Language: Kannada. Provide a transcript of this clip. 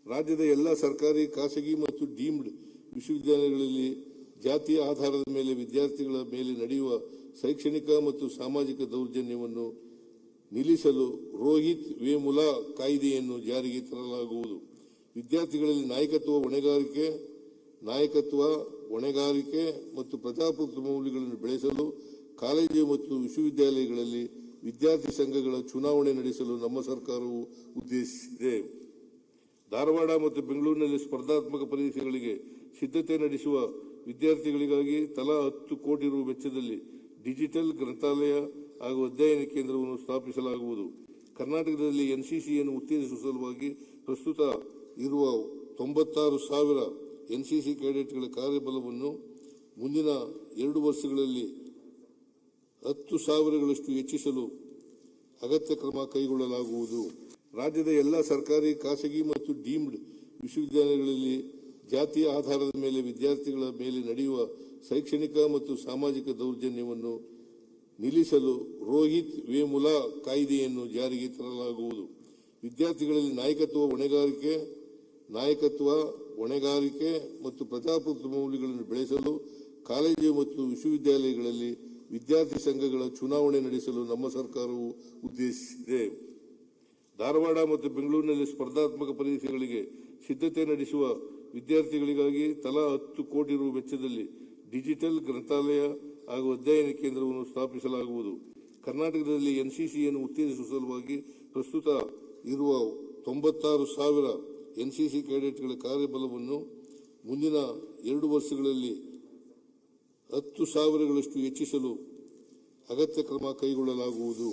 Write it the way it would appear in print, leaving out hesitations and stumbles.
ರಾಜ್ಯದ ಎಲ್ಲ ಸರ್ಕಾರಿ, ಖಾಸಗಿ ಮತ್ತು ಡೀಮ್ಡ್ ವಿಶ್ವವಿದ್ಯಾಲಯಗಳಲ್ಲಿ ಜಾತಿಯ ಆಧಾರದ ಮೇಲೆ ವಿದ್ಯಾರ್ಥಿಗಳ ಮೇಲೆ ನಡೆಯುವ ಶೈಕ್ಷಣಿಕ ಮತ್ತು ಸಾಮಾಜಿಕ ದೌರ್ಜನ್ಯವನ್ನು ನಿಲ್ಲಿಸಲು ರೋಹಿತ್ ವೇಮುಲಾ ಕಾಯ್ದೆಯನ್ನು ಜಾರಿಗೆ ತರಲಾಗುವುದು. ವಿದ್ಯಾರ್ಥಿಗಳಲ್ಲಿ ನಾಯಕತ್ವ, ಹೊಣೆಗಾರಿಕೆ ಮತ್ತು ಪ್ರಜಾಪ್ರಭುತ್ವ ಮೌಲ್ಯಗಳನ್ನು ಬೆಳೆಸಲು ಕಾಲೇಜು ಮತ್ತು ವಿಶ್ವವಿದ್ಯಾಲಯಗಳಲ್ಲಿ ವಿದ್ಯಾರ್ಥಿ ಸಂಘಗಳ ಚುನಾವಣೆ ನಡೆಸಲು ನಮ್ಮ ಸರ್ಕಾರವು ಉದ್ದೇಶಿಸಿದೆ. ಧಾರವಾಡ ಮತ್ತು ಬೆಂಗಳೂರಿನಲ್ಲಿ ಸ್ಪರ್ಧಾತ್ಮಕ ಪರೀಕ್ಷೆಗಳಿಗೆ ಸಿದ್ಧತೆ ನಡೆಸುವ ವಿದ್ಯಾರ್ಥಿಗಳಿಗಾಗಿ ತಲಾ 10 ಕೋಟಿ ರು ವೆಚ್ಚದಲ್ಲಿ ಡಿಜಿಟಲ್ ಗ್ರಂಥಾಲಯ ಹಾಗೂ ಅಧ್ಯಯನ ಕೇಂದ್ರವನ್ನು ಸ್ಥಾಪಿಸಲಾಗುವುದು. ಕರ್ನಾಟಕದಲ್ಲಿ ಎನ್ಸಿಸಿಯನ್ನು ಉತ್ತೇಜಿಸುವ ಸಲುವಾಗಿ ಪ್ರಸ್ತುತ ಇರುವ 96,000 ಎನ್ಸಿಸಿ ಕ್ಯಾಡೆಟ್ಗಳ ಕಾರ್ಯಬಲವನ್ನು ಮುಂದಿನ 2 ವರ್ಷಗಳಲ್ಲಿ 10,000ಗಳಷ್ಟು ಹೆಚ್ಚಿಸಲು ಅಗತ್ಯ ಕ್ರಮ ಕೈಗೊಳ್ಳಲಾಗುವುದು. ರಾಜ್ಯದ ಎಲ್ಲ ಸರ್ಕಾರಿ, ಖಾಸಗಿ ಮತ್ತು ಡೀಮ್ಡ್ ವಿಶ್ವವಿದ್ಯಾಲಯಗಳಲ್ಲಿ ಜಾತಿಯ ಆಧಾರದ ಮೇಲೆ ವಿದ್ಯಾರ್ಥಿಗಳ ಮೇಲೆ ನಡೆಯುವ ಶೈಕ್ಷಣಿಕ ಮತ್ತು ಸಾಮಾಜಿಕ ದೌರ್ಜನ್ಯವನ್ನು ನಿಲ್ಲಿಸಲು ರೋಹಿತ್ ವೇಮುಲಾ ಕಾಯ್ದೆಯನ್ನು ಜಾರಿಗೆ ತರಲಾಗುವುದು. ವಿದ್ಯಾರ್ಥಿಗಳಲ್ಲಿ ನಾಯಕತ್ವ, ಹೊಣೆಗಾರಿಕೆ ಮತ್ತು ಪ್ರಜಾಪ್ರಭುತ್ವ ಮೌಲ್ಯಗಳನ್ನು ಬೆಳೆಸಲು ಕಾಲೇಜು ಮತ್ತು ವಿಶ್ವವಿದ್ಯಾಲಯಗಳಲ್ಲಿ ವಿದ್ಯಾರ್ಥಿ ಸಂಘಗಳ ಚುನಾವಣೆ ನಡೆಸಲು ನಮ್ಮ ಸರ್ಕಾರವು ಉದ್ದೇಶಿಸಿದೆ. ಧಾರವಾಡ ಮತ್ತು ಬೆಂಗಳೂರಿನಲ್ಲಿ ಸ್ಪರ್ಧಾತ್ಮಕ ಪರೀಕ್ಷೆಗಳಿಗೆ ಸಿದ್ಧತೆ ನಡೆಸುವ ವಿದ್ಯಾರ್ಥಿಗಳಿಗಾಗಿ ತಲಾ 10 ಕೋಟಿ ರು ವೆಚ್ಚದಲ್ಲಿ ಡಿಜಿಟಲ್ ಗ್ರಂಥಾಲಯ ಹಾಗೂ ಅಧ್ಯಯನ ಕೇಂದ್ರವನ್ನು ಸ್ಥಾಪಿಸಲಾಗುವುದು. ಕರ್ನಾಟಕದಲ್ಲಿ ಎನ್ಸಿಸಿಯನ್ನು ಉತ್ತೇಜಿಸುವ ಸಲುವಾಗಿ ಪ್ರಸ್ತುತ ಇರುವ 96,000 ಎನ್ಸಿಸಿ ಕ್ಯಾಡೆಟ್ಗಳ ಕಾರ್ಯಬಲವನ್ನು ಮುಂದಿನ 2 ವರ್ಷಗಳಲ್ಲಿ 10,000ಗಳಷ್ಟು ಹೆಚ್ಚಿಸಲು ಅಗತ್ಯ ಕ್ರಮ ಕೈಗೊಳ್ಳಲಾಗುವುದು.